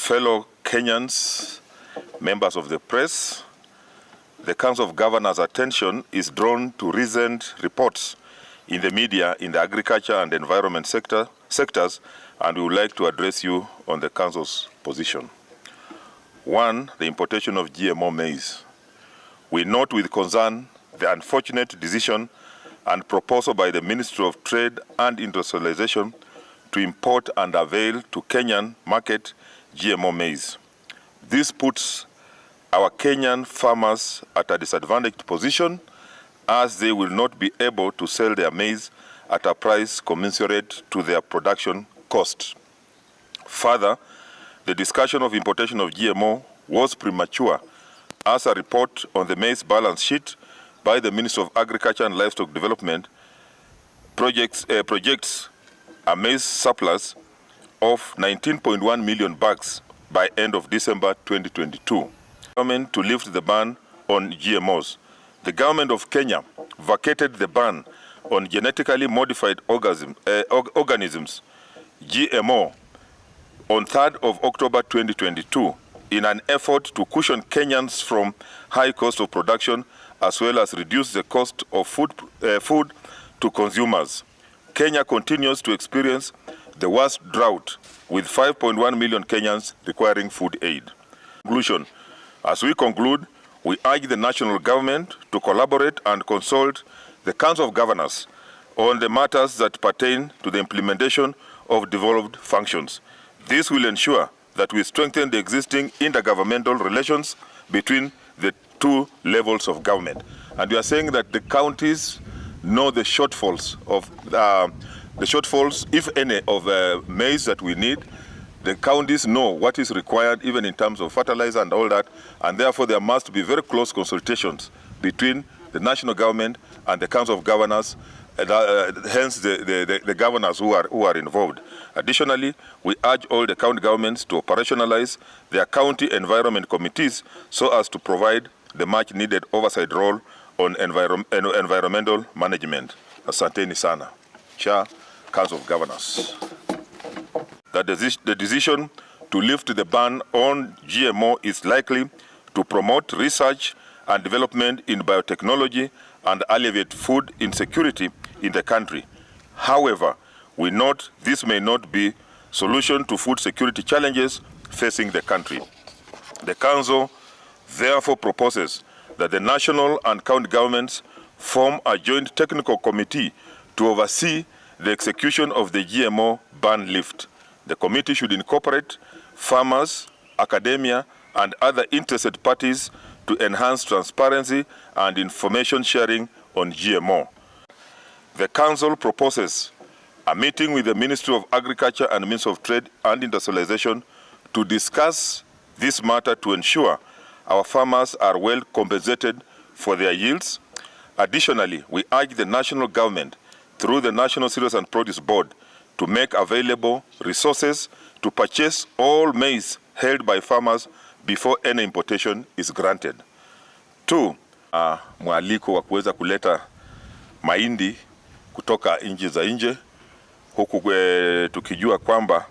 fellow Kenyans, members of the press, the Council of Governors' attention is drawn to recent reports in the media in the agriculture and environment sectors, and we would like to address you on the Council's position. 1. The importation of GMO maize. We note with concern the unfortunate decision and proposal by the Ministry of Trade and Industrialization to import and avail to Kenyan market GMO maize. This puts our Kenyan farmers at a disadvantaged position, as they will not be able to sell their maize at a price commensurate to their production cost. Further, the discussion of importation of GMO was premature, as a report on the maize balance sheet by the Ministry of Agriculture and Livestock Development projects a maize surplus of 19.1 million bags by end of December 2022. Government to lift the ban on GMOs. The government of Kenya vacated the ban on genetically modified organisms, GMO, on 3rd of October 2022 in an effort to cushion Kenyans from high cost of production as well as reduce the cost of food to consumers. Kenya continues to experience the worst drought, with 5.1 million Kenyans requiring food aid. Conclusion. As we conclude, we urge the national government to collaborate and consult the Council of Governors on the matters that pertain to the implementation of devolved functions. This will ensure that we strengthen the existing intergovernmental relations between the two levels of government. And we are saying that the counties know the shortfalls, if any, of maize that we need. The counties know what is required, even in terms of fertilizer and all that, and therefore there must be very close consultations between the national government and the Council of Governors, hence the governors who are involved. Additionally, we urge all the county governments to operationalize their county environment committees so as to provide the much needed oversight role on environmental management. Asanteni sana. Chair, Council of Governors. That the decision to lift the ban on GMO is likely to promote research and development in biotechnology and alleviate food insecurity in the country. However, we note this may not be solution to food security challenges facing the country. The Council therefore proposes that the national and county governments form a joint technical committee to oversee the execution of the GMO ban lift. The committee should incorporate farmers, academia, and other interested parties to enhance transparency and information sharing on GMO. The Council proposes a meeting with the Ministry of Agriculture and Ministry of Trade and Industrialization to discuss this matter to ensure our farmers are well compensated for their yields. Additionally, we urge the national government through the National Cereals and Produce Board to make available resources to purchase all maize held by farmers before any importation is granted. 2. Mwaliko wa kuweza kuleta mahindi kutoka nchi za nje, huku tukijua kwamba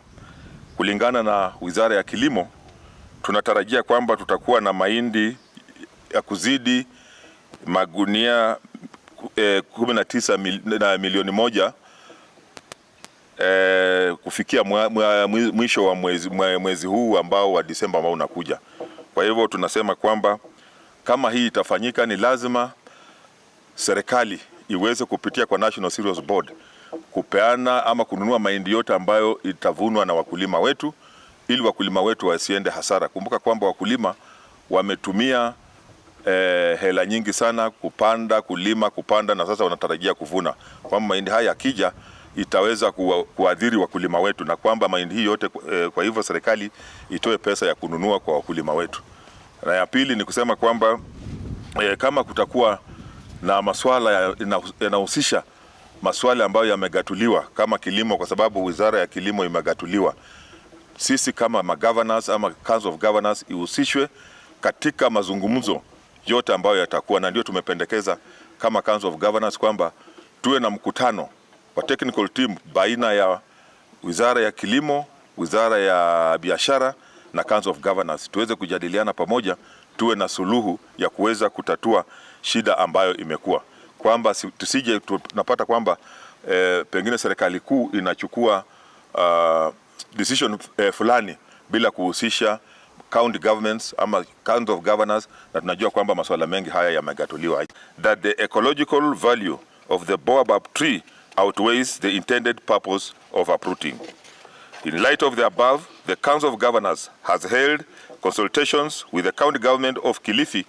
kulingana na Wizara ya Kilimo tunatarajia kwamba tutakuwa na mahindi ya kuzidi magunia 19 milioni moja kufikia mwisho wa mwezi huu ambao wa Disemba ambao unakuja. Kwa hivyo tunasema kwamba kama hii itafanyika, ni lazima serikali iweze kupitia kwa National Cereals Board kupeana ama kununua mahindi yote ambayo itavunwa na wakulima wetu, ili wakulima wetu wasiende hasara. Kumbuka kwamba wakulima wametumia hela nyingi sana kupanda, kupanda, na sasa wanatarajia kuvuna. Kwamba mahindi haya yakija itaweza kuadhiri wakulima wetu, na kwamba mahindi hii yote, kwa hivyo serikali itoe pesa ya kununua kwa wakulima wetu. Na ya pili ni kusema kwamba kama kutakuwa na masuala yanahusisha masuala ambayo yamegatuliwa kama kilimo, kwa sababu Wizara ya Kilimo imegatuliwa, sisi kama magovernors ama Council of Governors ihusishwe katika mazungumzo yote ambayo yatakuwa, na ndio tumependekeza kama Council of Governors kwamba tuwe na mkutano wa technical team baina ya Wizara ya Kilimo, Wizara ya Biashara na Council of Governors tuweze kujadiliana pamoja, tuwe na suluhu ya kuweza kutatua shida ambayo imekuwa, kwamba tusije tunapata kwamba pengine serikali kuu inachukua decision fulani bila kuhusisha county governments ama Council of Governors, na tunajua kwamba masuala mengi haya yamegatuliwa. That the ecological value of the baobab tree outweighs the intended purpose of uprooting. In light of the above, the Council of Governors has held consultations with the county government of Kilifi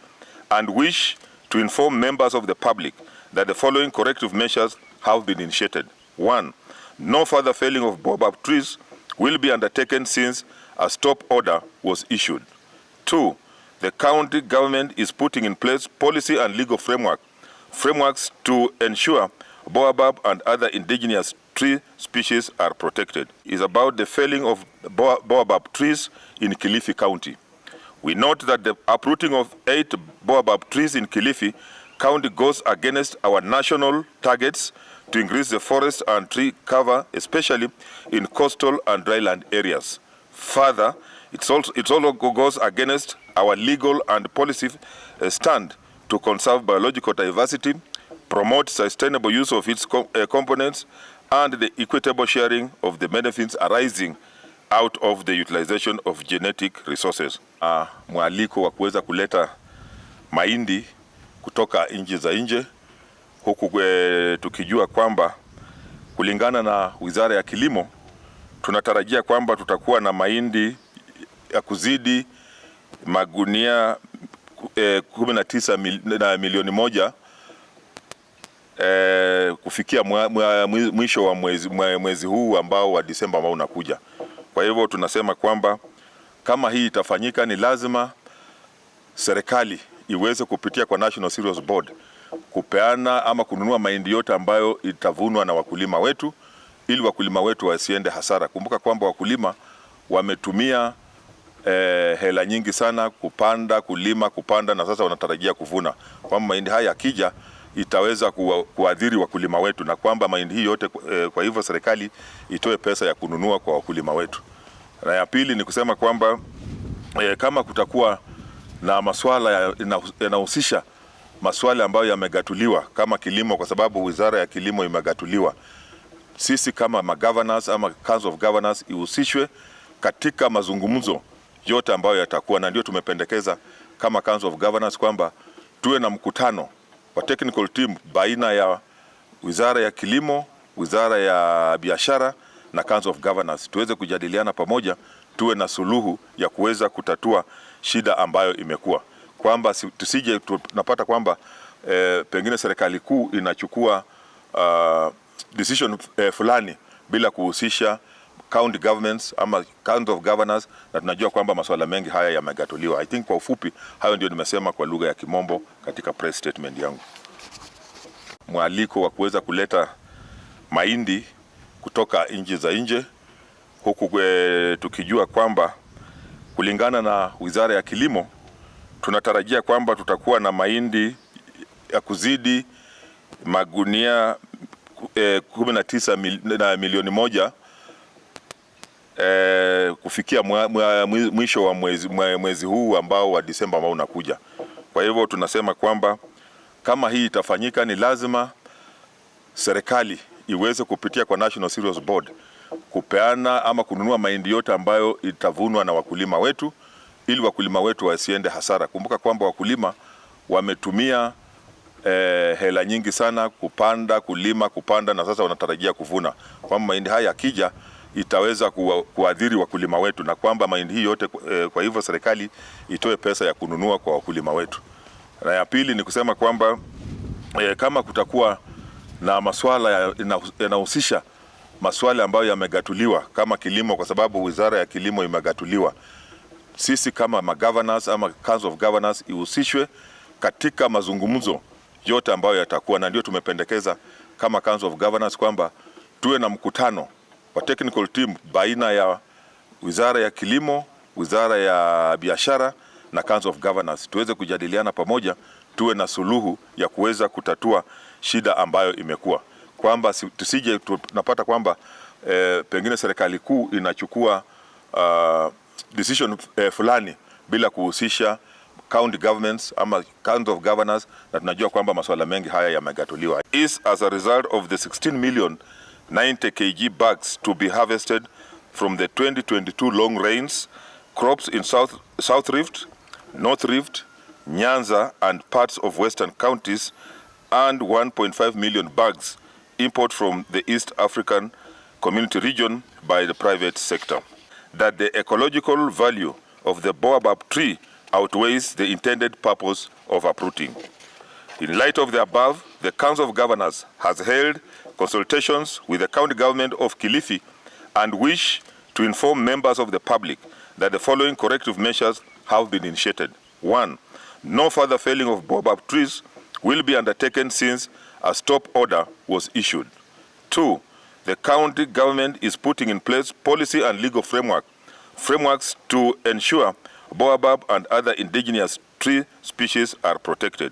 and wish to inform members of the public that the following corrective measures have been initiated. 1. No further felling of baobab trees will be undertaken since a stop order was issued. 2. The county government is putting in place policy and legal frameworks to ensure baobab and other indigenous tree species are protected. It is about the felling of baobab trees in Kilifi County. We note that the uprooting of 8 baobab trees in Kilifi County goes against our national targets to increase the forest and tree cover, especially in coastal and dryland areas. Further, it also goes against our legal and policy stand to conserve biological diversity, promote sustainable use of its components, and the equitable sharing of the benefits arising out of the utilization of genetic resources. Mwaliko wa kuweza kuleta mahindi kutoka nchi za nje, huku tukijua kwamba kulingana na Wizara ya Kilimo tunatarajia kwamba tutakuwa na mahindi ya kuzidi magunia 19 milioni moja kufikia mwisho wa mwezi huu ambao wa Disemba ambao unakuja. Kwa hivyo tunasema kwamba kama hii itafanyika, ni lazima serikali iweze kupitia kwa National Cereals Board kupeana ama kununua mahindi yote ambayo itavunwa na wakulima wetu, ili wakulima wetu wasiende hasara. Kumbuka kwamba wakulima wametumia hela nyingi sana kupanda na sasa wanatarajia kuvuna. Kwamba mahindi haya yakija itaweza kuadhiri wakulima wetu, na kwamba mahindi hii yote kwa hivyo serikali itoe pesa ya kununua kwa wakulima wetu. Na ya pili ni kusema kwamba kama kutakuwa na masuala yanahusisha masuala ambayo yamegatuliwa kama kilimo, kwa sababu Wizara ya Kilimo imegatuliwa, sisi kama magovernors ama Council of Governors ihusishwe katika mazungumzo yote ambayo yatakuwa, na ndio tumependekeza kama Council of Governors kwamba tuwe na mkutano wa technical team baina ya Wizara ya Kilimo, Wizara ya Biashara na Council of Governors tuweze kujadiliana pamoja, tuwe na suluhu ya kuweza kutatua shida ambayo imekuwa, kwamba tusije tunapata kwamba pengine serikali kuu inachukua decision fulani bila kuhusisha county governments ama Council of Governors, na tunajua kwamba masuala mengi haya yamegatuliwa. I think kwa ufupi hayo ndio nimesema kwa lugha ya Kimombo katika press statement yangu. Mwaliko wa kuweza kuleta mahindi kutoka nchi za nje, huku tukijua kwamba kulingana na Wizara ya Kilimo tunatarajia kwamba tutakuwa na mahindi ya kuzidi magunia 19 milioni moja kufikia mwisho wa mwezi huu ambao wa Disemba ambao unakuja. Kwa hivyo tunasema kwamba kama hii itafanyika, ni lazima serikali iweze kupitia kwa National Cereals Board kupeana ama kununua mahindi yote ambayo itavunwa na wakulima wetu, ili wakulima wetu wasiende hasara. Kumbuka kwamba wakulima wametumia hela nyingi sana kupanda na sasa wanatarajia kuvuna. Kwamba mahindi haya yakija itaweza kuadhiri wakulima wetu, na kwamba mahindi hii yote kwa hivyo serikali itoe pesa ya kununua kwa wakulima wetu. Na ya pili ni kusema kwamba kama kutakuwa na masuala yanahusisha masuala ambayo yamegatuliwa kama kilimo, kwa sababu Wizara ya Kilimo imegatuliwa, sisi kama magovernors ama Council of Governors ihusishwe katika mazungumzo yote ambayo yatakuwa, na ndio tumependekeza kama Council of Governors kwamba tuwe na mkutano wa technical team baina ya Wizara ya Kilimo, Wizara ya Biashara na Council of Governors tuweze kujadiliana pamoja, tuwe na suluhu ya kuweza kutatua shida ambayo imekuwa, kwamba tusije tunapata kwamba pengine serikali kuu inachukua decision fulani bila kuhusisha county governments ama county of governors, na tunajua kwamba masuala mengi haya yamegatuliwa. Is as a result of the 16 million 90 kg bags to be harvested from the 2022 long rains, crops in South Rift, North Rift, Nyanza and parts of western counties, and 1.5 million bags import from the East African Community region by the private sector. That the ecological value of the baobab tree outweighs the intended purpose of uprooting. In light of the above, the Council of Governors has held consultations with the county government of Kilifi and wish to inform members of the public that the following corrective measures have been initiated. 1. No further felling of baobab trees will be undertaken since a stop order was issued. 2. The county government is putting in place policy and legal frameworks to ensure baobab and other indigenous tree species are protected.